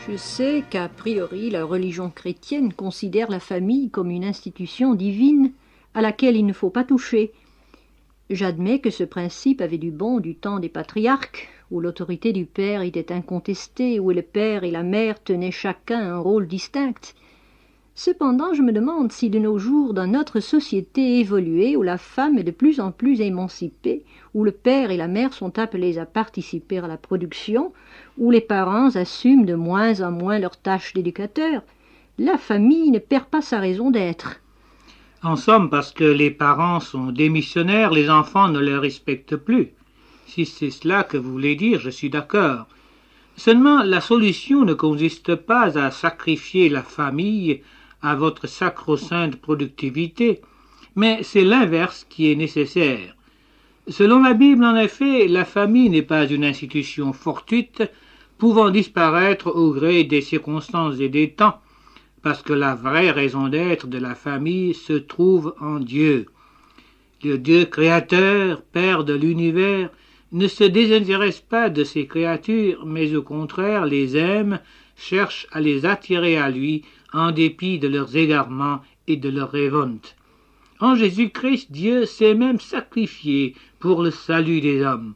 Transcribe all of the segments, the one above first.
Je sais qu'a priori la religion chrétienne considère la famille comme une institution divine à laquelle il ne faut pas toucher. J'admets que ce principe avait du bon du temps des patriarques, où l'autorité du père était incontestée, où le père et la mère tenaient chacun un rôle distinct. Cependant, je me demande si de nos jours, dans notre société évoluée, où la femme est de plus en plus émancipée, où le père et la mère sont appelés à participer à la production, où les parents assument de moins en moins leurs tâches d'éducateurs, la famille ne perd pas sa raison d'être. En somme, parce que les parents sont démissionnaires, les enfants ne les respectent plus. Si c'est cela que vous voulez dire, je suis d'accord. Seulement, la solution ne consiste pas à sacrifier la famille à votre sacro-sainte productivité, mais c'est l'inverse qui est nécessaire. Selon la Bible, en effet, la famille n'est pas une institution fortuite, pouvant disparaître au gré des circonstances et des temps, parce que la vraie raison d'être de la famille se trouve en Dieu. Le Dieu créateur, Père de l'univers, ne se désintéresse pas de ses créatures, mais au contraire les aime, cherche à les attirer à lui en dépit de leurs égarements et de leurs révoltes. En Jésus-Christ, Dieu s'est même sacrifié pour le salut des hommes.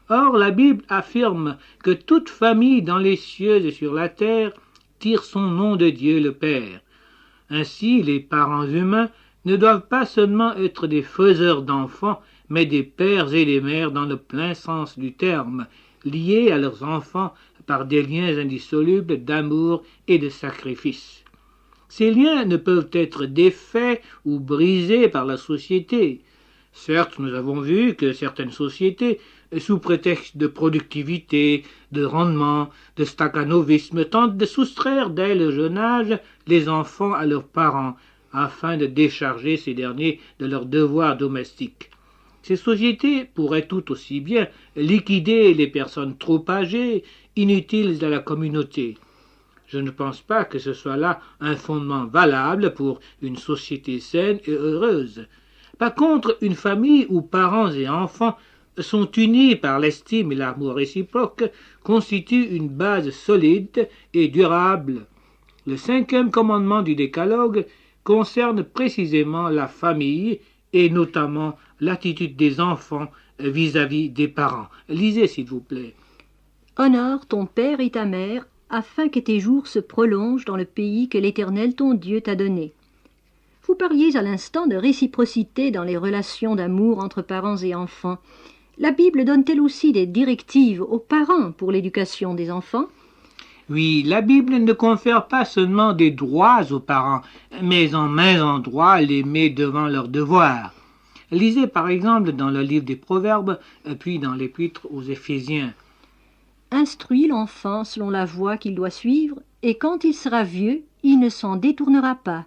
Or, la Bible affirme que toute famille dans les cieux et sur la terre tire son nom de Dieu le Père. Ainsi, les parents humains ne doivent pas seulement être des faiseurs d'enfants, mais des pères et des mères dans le plein sens du terme, liés à leurs enfants par des liens indissolubles d'amour et de sacrifice. Ces liens ne peuvent être défaits ou brisés par la société. Certes, nous avons vu que certaines sociétés, sous prétexte de productivité, de rendement, de staccanovisme, tentent de soustraire dès le jeune âge les enfants à leurs parents, afin de décharger ces derniers de leurs devoirs domestiques. Ces sociétés pourraient tout aussi bien liquider les personnes trop âgées, inutiles à la communauté. Je ne pense pas que ce soit là un fondement valable pour une société saine et heureuse. Par contre, une famille où parents et enfants sont unis par l'estime et l'amour réciproque constitue une base solide et durable. Le 5e commandement du Décalogue concerne précisément la famille et notamment l'attitude des enfants vis-à-vis des parents. Lisez, s'il vous plaît. Honore ton père et ta mère, afin que tes jours se prolongent dans le pays que l'Éternel ton Dieu t'a donné. Vous parliez à l'instant de réciprocité dans les relations d'amour entre parents et enfants. La Bible donne-t-elle aussi des directives aux parents pour l'éducation des enfants? Oui, la Bible ne confère pas seulement des droits aux parents, mais en maint endroit les met devant leurs devoirs. Lisez par exemple dans le livre des Proverbes, puis dans l'Épître aux Éphésiens. Instruis l'enfant selon la voie qu'il doit suivre, et quand il sera vieux, il ne s'en détournera pas.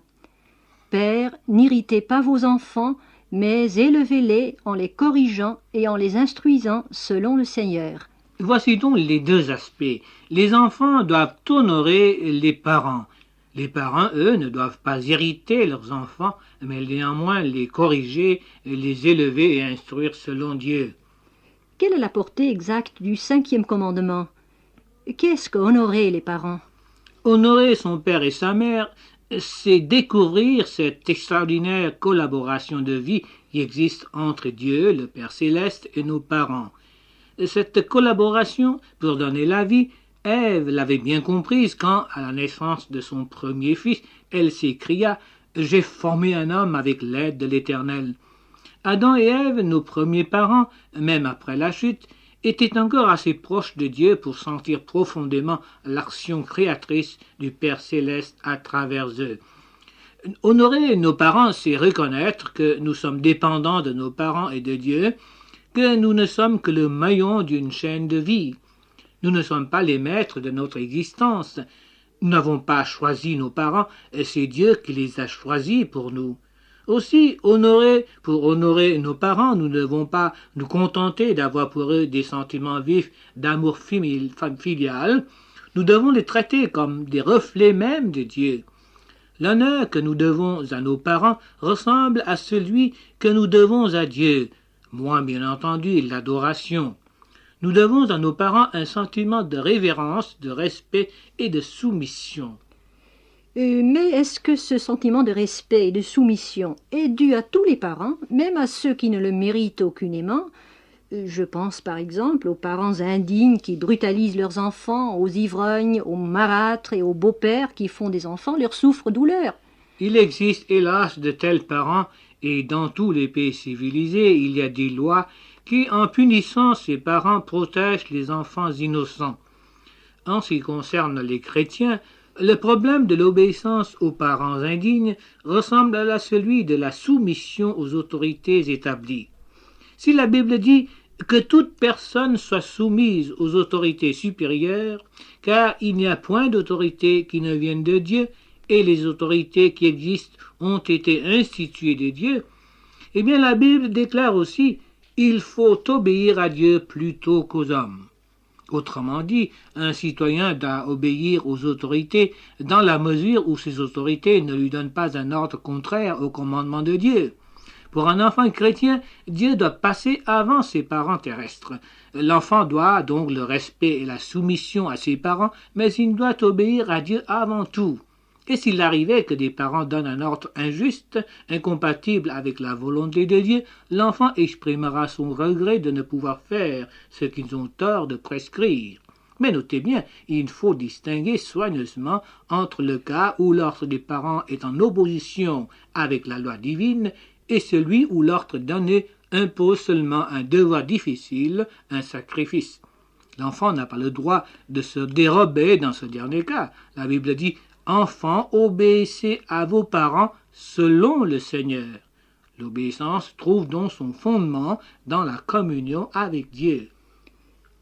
Père, n'irritez pas vos enfants, mais élevez-les en les corrigeant et en les instruisant selon le Seigneur. Voici donc les deux aspects. Les enfants doivent honorer les parents. Les parents, eux, ne doivent pas irriter leurs enfants, mais néanmoins les corriger, les élever et instruire selon Dieu. Quelle est la portée exacte du 5e commandement? Qu'est-ce qu'honorer les parents? Honorer son père et sa mère, c'est découvrir cette extraordinaire collaboration de vie qui existe entre Dieu, le Père céleste, et nos parents. Cette collaboration, pour donner la vie, Ève l'avait bien comprise quand, à la naissance de son premier fils, elle s'écria « J'ai formé un homme avec l'aide de l'Éternel ». Adam et Ève, nos premiers parents, même après la chute, étaient encore assez proches de Dieu pour sentir profondément l'action créatrice du Père céleste à travers eux. Honorer nos parents, c'est reconnaître que nous sommes dépendants de nos parents et de Dieu, que nous ne sommes que le maillon d'une chaîne de vie. Nous ne sommes pas les maîtres de notre existence. Nous n'avons pas choisi nos parents, et c'est Dieu qui les a choisis pour nous. Aussi, pour honorer nos parents, nous ne devons pas nous contenter d'avoir pour eux des sentiments vifs d'amour filial. Nous devons les traiter comme des reflets mêmes de Dieu. L'honneur que nous devons à nos parents ressemble à celui que nous devons à Dieu, moins bien entendu l'adoration. Nous devons à nos parents un sentiment de révérence, de respect et de soumission. Mais est-ce que ce sentiment de respect et de soumission est dû à tous les parents, même à ceux qui ne le méritent aucunement? Je pense par exemple aux parents indignes qui brutalisent leurs enfants, aux ivrognes, aux marâtres et aux beaux-pères qui font des enfants leur souffre-douleur. Il existe hélas de tels parents, et dans tous les pays civilisés il y a des lois qui, en punissant ces parents, protègent les enfants innocents. En ce qui concerne les chrétiens, le problème de l'obéissance aux parents indignes ressemble à celui de la soumission aux autorités établies. Si la Bible dit que toute personne soit soumise aux autorités supérieures, car il n'y a point d'autorité qui ne vienne de Dieu, et les autorités qui existent ont été instituées de Dieu, eh bien la Bible déclare aussi il faut obéir à Dieu plutôt qu'aux hommes. Autrement dit, un citoyen doit obéir aux autorités dans la mesure où ces autorités ne lui donnent pas un ordre contraire au commandement de Dieu. Pour un enfant chrétien, Dieu doit passer avant ses parents terrestres. L'enfant doit donc le respect et la soumission à ses parents, mais il doit obéir à Dieu avant tout. Et s'il arrivait que des parents donnent un ordre injuste, incompatible avec la volonté de Dieu, l'enfant exprimera son regret de ne pouvoir faire ce qu'ils ont tort de prescrire. Mais notez bien, il faut distinguer soigneusement entre le cas où l'ordre des parents est en opposition avec la loi divine et celui où l'ordre donné impose seulement un devoir difficile, un sacrifice. L'enfant n'a pas le droit de se dérober dans ce dernier cas. La Bible dit « Enfants, obéissez à vos parents selon le Seigneur ». L'obéissance trouve donc son fondement dans la communion avec Dieu.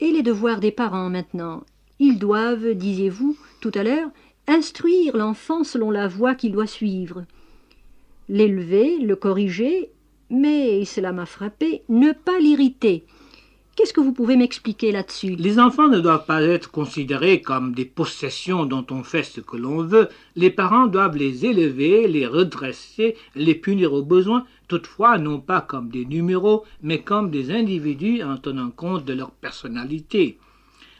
Et les devoirs des parents maintenant? Ils doivent, disiez-vous tout à l'heure, instruire l'enfant selon la voie qu'il doit suivre. L'élever, le corriger, mais, cela m'a frappé, ne pas l'irriter. Qu'est-ce que vous pouvez m'expliquer là-dessus? Les enfants ne doivent pas être considérés comme des possessions dont on fait ce que l'on veut. Les parents doivent les élever, les redresser, les punir au besoin, toutefois non pas comme des numéros, mais comme des individus en tenant compte de leur personnalité.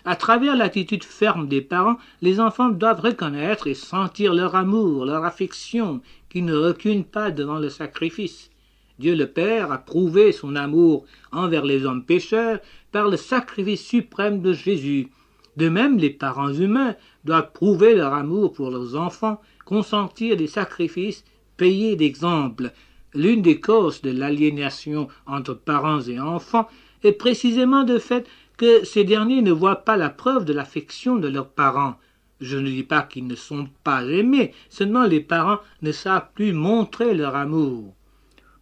À travers l'attitude ferme des parents, les enfants doivent reconnaître et sentir leur amour, leur affection, qui ne reculent pas devant le sacrifice. Dieu le Père a prouvé son amour envers les hommes pécheurs par le sacrifice suprême de Jésus. De même, les parents humains doivent prouver leur amour pour leurs enfants, consentir des sacrifices, payer d'exemple. L'une des causes de l'aliénation entre parents et enfants est précisément le fait que ces derniers ne voient pas la preuve de l'affection de leurs parents. Je ne dis pas qu'ils ne sont pas aimés, seulement les parents ne savent plus montrer leur amour.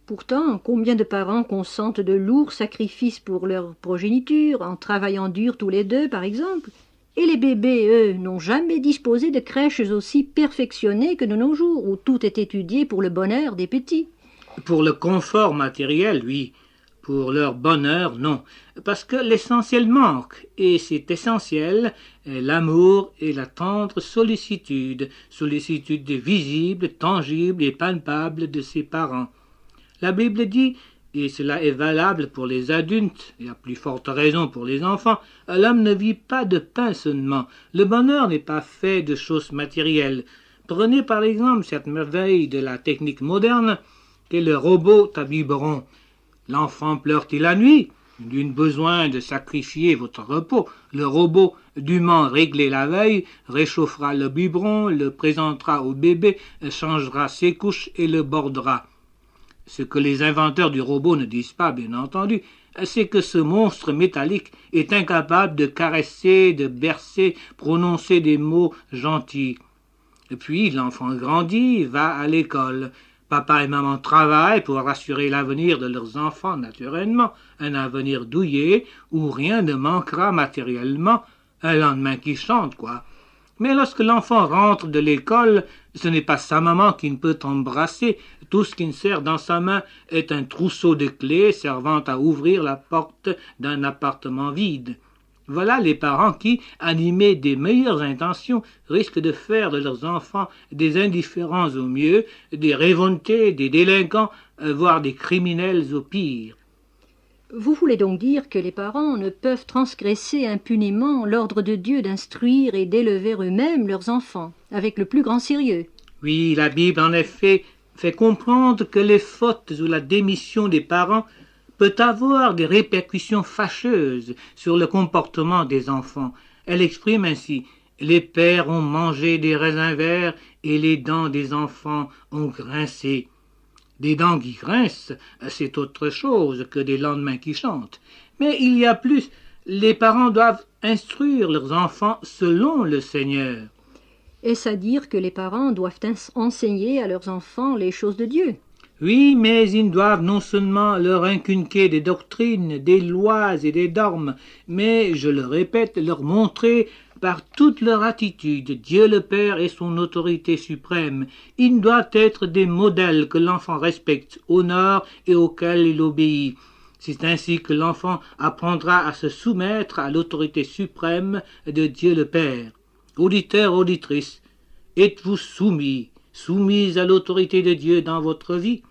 Pourtant, combien de parents consentent de lourds sacrifices pour leur progéniture, en travaillant dur tous les deux, par exemple, et les bébés, eux, n'ont jamais disposé de crèches aussi perfectionnées que de nos jours, où tout est étudié pour le bonheur des petits. Pour le confort matériel, oui. Pour leur bonheur, non. Parce que l'essentiel manque, et c'est essentiel, est l'amour et la tendre sollicitude visible, tangible et palpable de ses parents. La Bible dit, et cela est valable pour les adultes, et à plus forte raison pour les enfants, l'homme ne vit pas de pain seulement. Le bonheur n'est pas fait de choses matérielles. Prenez par exemple cette merveille de la technique moderne qu'est le robot tabiberon. L'enfant pleure-t-il la nuit? Nul besoin de sacrifier votre repos. Le robot, dûment réglé la veille, réchauffera le biberon, le présentera au bébé, changera ses couches et le bordera. Ce que les inventeurs du robot ne disent pas, bien entendu, c'est que ce monstre métallique est incapable de caresser, de bercer, prononcer des mots gentils. Et puis l'enfant grandit, va à l'école. Papa et maman travaillent pour assurer l'avenir de leurs enfants naturellement, un avenir douillet où rien ne manquera matériellement, un lendemain qui chante, quoi. Mais lorsque l'enfant rentre de l'école, ce n'est pas sa maman qui ne peut embrasser. Tout ce qui ne sert dans sa main est un trousseau de clés servant à ouvrir la porte d'un appartement vide. Voilà les parents qui, animés des meilleures intentions, risquent de faire de leurs enfants des indifférents au mieux, des révoltés, des délinquants, voire des criminels au pire. Vous voulez donc dire que les parents ne peuvent transgresser impunément l'ordre de Dieu d'instruire et d'élever eux-mêmes leurs enfants, avec le plus grand sérieux? Oui, la Bible en effet fait comprendre que les fautes ou la démission des parents peut avoir des répercussions fâcheuses sur le comportement des enfants. Elle exprime ainsi: les pères ont mangé des raisins verts et les dents des enfants ont grincé. Des dents qui grincent, c'est autre chose que des lendemains qui chantent. Mais il y a plus, les parents doivent instruire leurs enfants selon le Seigneur. Est-ce à dire que les parents doivent enseigner à leurs enfants les choses de Dieu? Oui, mais ils doivent non seulement leur inculquer des doctrines, des lois et des dogmes, mais, je le répète, leur montrer par toute leur attitude Dieu le Père et son autorité suprême. Ils doivent être des modèles que l'enfant respecte, honore et auxquels il obéit. C'est ainsi que l'enfant apprendra à se soumettre à l'autorité suprême de Dieu le Père. Auditeurs, auditrices, êtes-vous soumis à l'autorité de Dieu dans votre vie?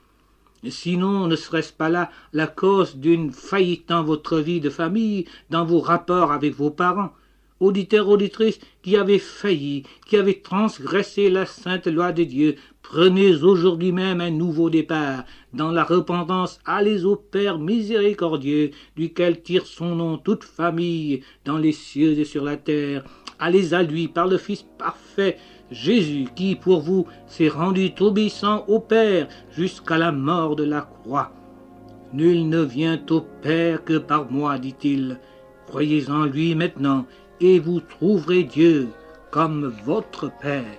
Sinon, ne serait-ce pas là la cause d'une faillite dans votre vie de famille, dans vos rapports avec vos parents? Auditeurs, auditrices, qui avez failli, qui avez transgressé la sainte loi de Dieu, prenez aujourd'hui même un nouveau départ. Dans la repentance, allez au Père miséricordieux, duquel tire son nom toute famille dans les cieux et sur la terre. Allez à lui par le Fils parfait, Jésus, qui pour vous s'est rendu obéissant au Père jusqu'à la mort de la croix. Nul ne vient au Père que par moi, dit-il. Croyez en lui maintenant, et vous trouverez Dieu comme votre Père.